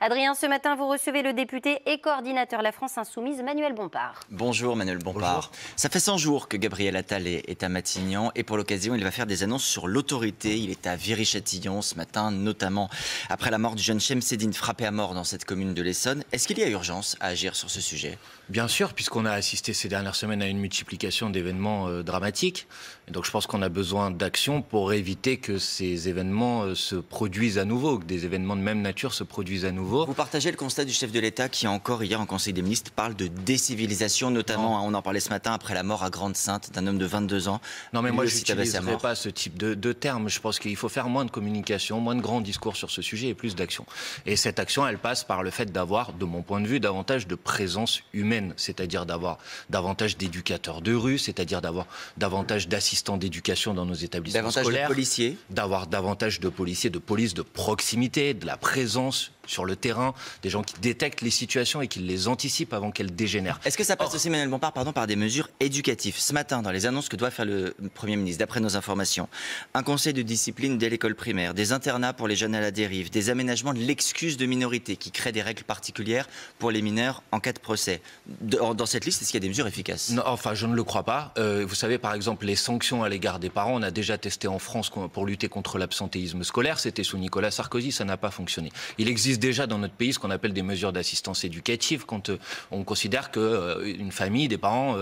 Adrien, ce matin, vous recevez le député et coordinateur La France Insoumise, Manuel Bompard. Bonjour Manuel Bompard. Bonjour. Ça fait 100 jours que Gabriel Attal est à Matignon et pour l'occasion, il va faire des annonces sur l'autorité. Il est à Viry-Châtillon ce matin, notamment après la mort du jeune Chemseddine frappé à mort dans cette commune de l'Essonne. Est-ce qu'il y a urgence à agir sur ce sujet ? Bien sûr, puisqu'on a assisté ces dernières semaines à une multiplication d'événements dramatiques. Et donc je pense qu'on a besoin d'action pour éviter que ces événements se produisent à nouveau, que des événements de même nature se produisent à nouveau. Vous partagez le constat du chef de l'État qui, encore hier en Conseil des ministres, parle de décivilisation, notamment, on en parlait ce matin, après la mort à Grande-Synthe d'un homme de 22 ans. Non mais moi je n'utiliserai pas ce type de terme. Je pense qu'il faut faire moins de communication, moins de grands discours sur ce sujet et plus d'action. Et cette action, elle passe par le fait d'avoir, de mon point de vue, davantage de présence humaine, c'est-à-dire d'avoir davantage d'éducateurs de rue, c'est-à-dire d'avoir davantage d'assistants d'éducation dans nos établissements scolaires. Davantage de policiers. D'avoir davantage de policiers, de police de proximité, de la présence sur le terrain, des gens qui détectent les situations et qui les anticipent avant qu'elles dégénèrent. Est-ce que ça passe aussi, Manuel Bompard, par des mesures éducatives ? Ce matin, dans les annonces que doit faire le Premier ministre, d'après nos informations, un conseil de discipline dès l'école primaire, des internats pour les jeunes à la dérive, des aménagements de l'excuse de minorité qui créent des règles particulières pour les mineurs en cas de procès. Dans cette liste, est-ce qu'il y a des mesures efficaces ? Non, enfin, je ne le crois pas. Vous savez, par exemple, les sanctions à l'égard des parents, on a déjà testé en France pour lutter contre l'absentéisme scolaire. C'était sous Nicolas Sarkozy, ça n'a pas fonctionné. Il existe déjà dans notre pays ce qu'on appelle des mesures d'assistance éducative quand on considère qu'une famille, des parents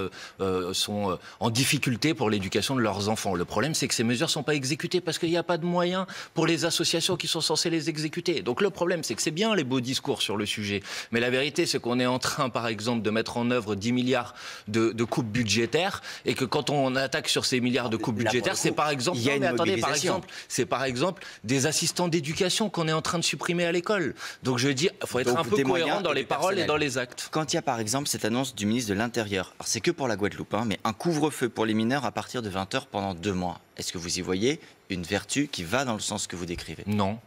sont en difficulté pour l'éducation de leurs enfants. Le problème, c'est que ces mesures ne sont pas exécutées parce qu'il n'y a pas de moyens pour les associations qui sont censées les exécuter. Donc le problème, c'est que c'est bien les beaux discours sur le sujet, mais la vérité, c'est qu'on est en train, par exemple, de mettre en œuvre 10 milliards de coupes budgétaires et que quand on attaque sur ces milliards de coupes budgétaires, c'est par exemple... Il y a une mobilisation. C'est par exemple des assistants d'éducation qu'on est en train de supprimer à l'école. Donc je veux dire, il faut être un peu cohérent dans les paroles et dans les actes. Quand il y a par exemple cette annonce du ministre de l'Intérieur, alors c'est que pour la Guadeloupe, mais un couvre-feu pour les mineurs à partir de 20 h pendant 2 mois. Est-ce que vous y voyez une vertu qui va dans le sens que vous décrivez ? Non.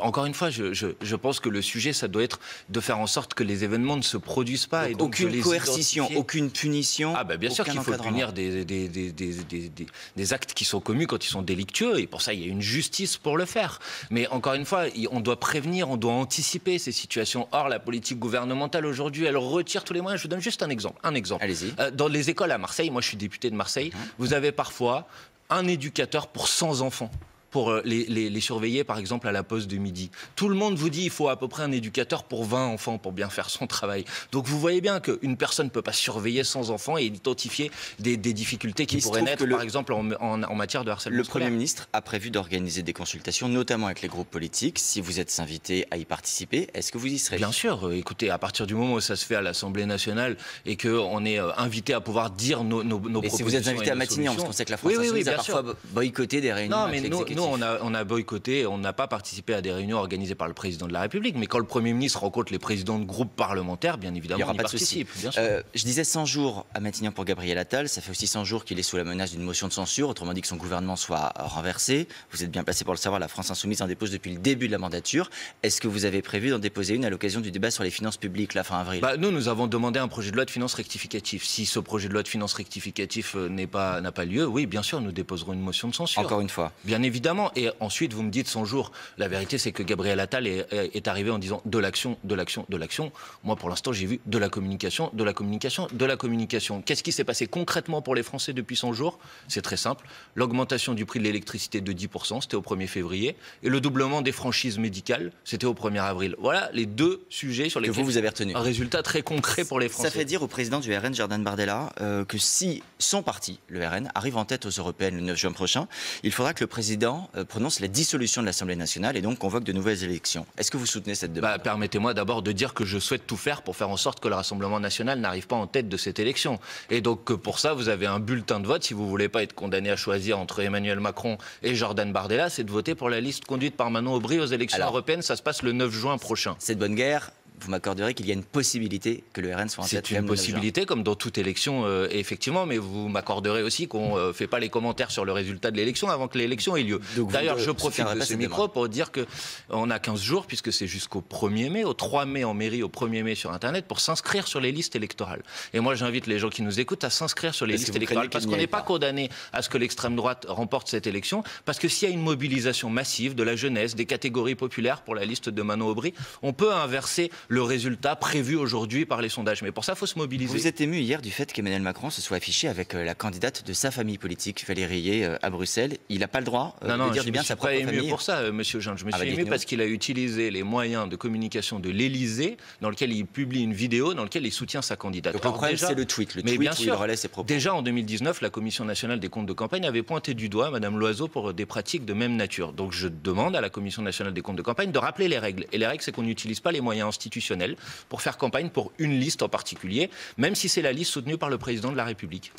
Encore une fois, je pense que le sujet, ça doit être de faire en sorte que les événements ne se produisent pas. Donc, et donc aucune coercition, aucune punition. Ah ben bien sûr qu'il faut punir des actes qui sont commis quand ils sont délictueux. Et pour ça, il y a une justice pour le faire. Mais encore une fois, on doit prévenir, on doit anticiper ces situations. Or, la politique gouvernementale aujourd'hui, elle retire tous les moyens. Je vous donne juste un exemple. Allez-y. Dans les écoles à Marseille, moi je suis député de Marseille, vous avez parfois un éducateur pour 100 enfants pour les surveiller, par exemple, à la pause de midi. Tout le monde vous dit qu'il faut à peu près un éducateur pour 20 enfants pour bien faire son travail. Donc vous voyez bien qu'une personne ne peut pas surveiller 100 enfants et identifier des difficultés qui pourraient naître, par exemple, en matière de harcèlement scolaire. Le Premier ministre a prévu d'organiser des consultations, notamment avec les groupes politiques. Si vous êtes invité à y participer, est-ce que vous y serez ? Bien sûr. Écoutez, à partir du moment où ça se fait à l'Assemblée nationale et qu'on est invité à pouvoir dire nos propositions. Et si vous êtes invité à Matignon, parce qu'on sait que la France Insoumise a parfois boycotté des réunions avec l'exécutif. On a boycotté, on n'a pas participé à des réunions organisées par le président de la République, mais quand le Premier ministre rencontre les présidents de groupes parlementaires, bien évidemment, on y participe. Je disais 100 jours à Matignon pour Gabriel Attal, ça fait aussi 100 jours qu'il est sous la menace d'une motion de censure, autrement dit que son gouvernement soit renversé. Vous êtes bien placé pour le savoir, la France Insoumise en dépose depuis le début de la mandature. Est-ce que vous avez prévu d'en déposer une à l'occasion du débat sur les finances publiques, la fin avril ? Nous avons demandé un projet de loi de finances rectificatif. Si ce projet de loi de finances rectificatif n'a pas lieu, oui, bien sûr, nous déposerons une motion de censure. Encore une fois. Bien évidemment. Et ensuite, vous me dites 100 jours. La vérité, c'est que Gabriel Attal est arrivé en disant de l'action, de l'action, de l'action. Moi, pour l'instant, j'ai vu de la communication, de la communication, de la communication. Qu'est-ce qui s'est passé concrètement pour les Français depuis 100 jours ? C'est très simple. L'augmentation du prix de l'électricité de 10%, c'était au 1er février. Et le doublement des franchises médicales, c'était au 1er avril. Voilà les deux sujets sur lesquels vous avez retenu. Un résultat très concret pour les Français. Ça fait dire au président du RN, Jordan Bardella, que si son parti, le RN, arrive en tête aux européennes le 9 juin prochain, il faudra que le président prononce la dissolution de l'Assemblée nationale et donc convoque de nouvelles élections. Est-ce que vous soutenez cette demande ? Permettez-moi d'abord de dire que je souhaite tout faire pour faire en sorte que le Rassemblement national n'arrive pas en tête de cette élection. Et donc pour ça, vous avez un bulletin de vote. Si vous ne voulez pas être condamné à choisir entre Emmanuel Macron et Jordan Bardella, c'est de voter pour la liste conduite par Manon Aubry aux élections européennes. Ça se passe le 9 juin prochain. C'est de bonne guerre. vous m'accorderez qu'il y a une possibilité que le RN soit en tête. C'est une possibilité, comme dans toute élection, effectivement, mais vous m'accorderez aussi qu'on ne fait pas les commentaires sur le résultat de l'élection avant que l'élection ait lieu. D'ailleurs, je profite de ce micro pour dire qu'on a 15 jours, puisque c'est jusqu'au 1er mai, au 3 mai en mairie, au 1er mai sur Internet, pour s'inscrire sur les listes électorales. Et moi, j'invite les gens qui nous écoutent à s'inscrire sur les listes électorales, parce qu'on n'est pas condamné à ce que l'extrême droite remporte cette élection, parce que s'il y a une mobilisation massive de la jeunesse, des catégories populaires pour la liste de Manon Aubry, on peut inverser le résultat prévu aujourd'hui par les sondages. Mais pour ça, il faut se mobiliser. Vous êtes ému hier du fait qu'Emmanuel Macron se soit affiché avec la candidate de sa famille politique, Valérie Yé, à Bruxelles. Il n'a pas le droit de dire du bien de sa propre famille. Je ne me suis pas ému pour ça, monsieur Jean. Je me suis ému parce qu'il a utilisé les moyens de communication de l'Élysée, dans lequel il publie une vidéo dans laquelle il soutient sa candidature. Donc le problème, c'est le tweet. Le tweet où il relaie ses propos. Déjà en 2019, la Commission nationale des comptes de campagne avait pointé du doigt Madame Loiseau pour des pratiques de même nature. Donc je demande à la Commission nationale des comptes de campagne de rappeler les règles. Et les règles, c'est qu'on n'utilise pas les moyens institutionnels pour faire campagne pour une liste en particulier, même si c'est la liste soutenue par le président de la République.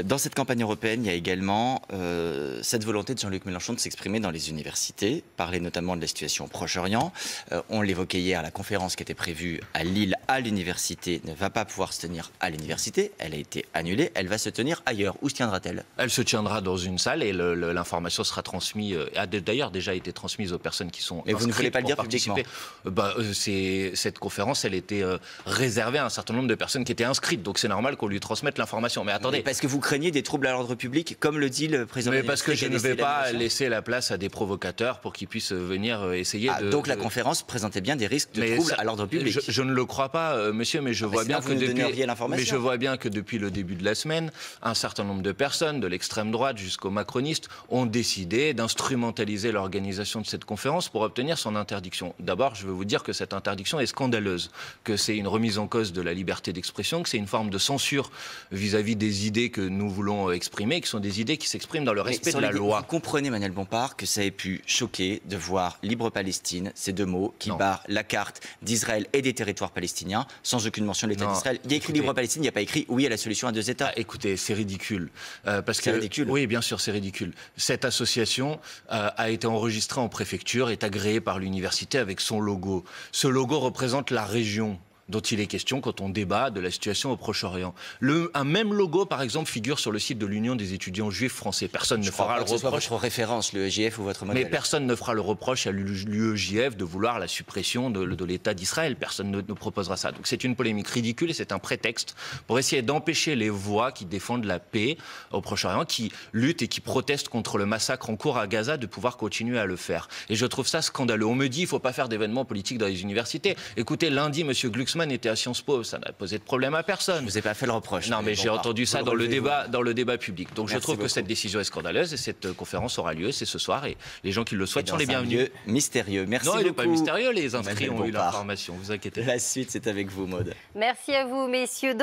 Dans cette campagne européenne, il y a également cette volonté de Jean-Luc Mélenchon de s'exprimer dans les universités, parler notamment de la situation au Proche-Orient. On l'évoquait hier, la conférence qui était prévue à Lille à l'université ne va pas pouvoir se tenir à l'université. Elle a été annulée. Elle va se tenir ailleurs. Où se tiendra-t-elle? Elle se tiendra dans une salle et l'information sera transmise, a d'ailleurs déjà été transmise aux personnes qui sont inscrites. Mais vous ne voulez pas le dire publiquement? Cette conférence, elle était réservée à un certain nombre de personnes qui étaient inscrites. Donc c'est normal qu'on lui transmette l'information. Mais attendez. Mais parce que vous craignez des troubles à l'ordre public, comme le dit le président. Mais parce que je ne vais pas laisser la place à des provocateurs pour qu'ils puissent venir essayer de... Donc la conférence présentait bien des risques de troubles à l'ordre public. Je ne le crois pas, monsieur, mais je vois bien que depuis le début de la semaine, un certain nombre de personnes, de l'extrême droite jusqu'aux macronistes, ont décidé d'instrumentaliser l'organisation de cette conférence pour obtenir son interdiction. D'abord, je veux vous dire que cette interdiction est scandaleuse, que c'est une remise en cause de la liberté d'expression, que c'est une forme de censure vis-à-vis des idées que nous voulons exprimer, qui sont des idées qui s'expriment dans le respect de la loi. Vous comprenez, Manuel Bompard, que ça ait pu choquer de voir Libre Palestine, ces deux mots qui barrent la carte d'Israël et des territoires palestiniens, sans aucune mention de l'État d'Israël. Il y a écrit Libre Palestine, il n'y a pas écrit oui à la solution à deux États. Écoutez, c'est ridicule. C'est ridicule. Oui, bien sûr, c'est ridicule. Cette association a été enregistrée en préfecture, est agréée par l'université avec son logo. Ce logo représente la région dont il est question quand on débat de la situation au Proche-Orient. Un même logo, par exemple, figure sur le site de l'Union des étudiants juifs français. Personne ne fera le reproche. Votre référence, le EJF ou votre modèle. Mais personne ne fera le reproche à l'UEJF de vouloir la suppression de l'État d'Israël. Personne ne proposera ça. Donc c'est une polémique ridicule et c'est un prétexte pour essayer d'empêcher les voix qui défendent la paix au Proche-Orient, qui luttent et qui protestent contre le massacre en cours à Gaza, de pouvoir continuer à le faire. Et je trouve ça scandaleux. On me dit qu'il ne faut pas faire d'événements politiques dans les universités. Écoutez, lundi, M. Glucksmann était à Sciences Po, ça n'a posé de problème à personne. Je ne vous ai pas fait le reproche. Non, mais j'ai entendu ça dans le débat public. Donc je trouve que cette décision est scandaleuse et cette conférence aura lieu, c'est ce soir, et les gens qui le souhaitent sont les bienvenus. Lieu mystérieux. Merci beaucoup. Non, il n'est pas mystérieux, les inscrits ont eu l'information, vous inquiétez. La suite, c'est avec vous, Maud. Merci à vous, messieurs.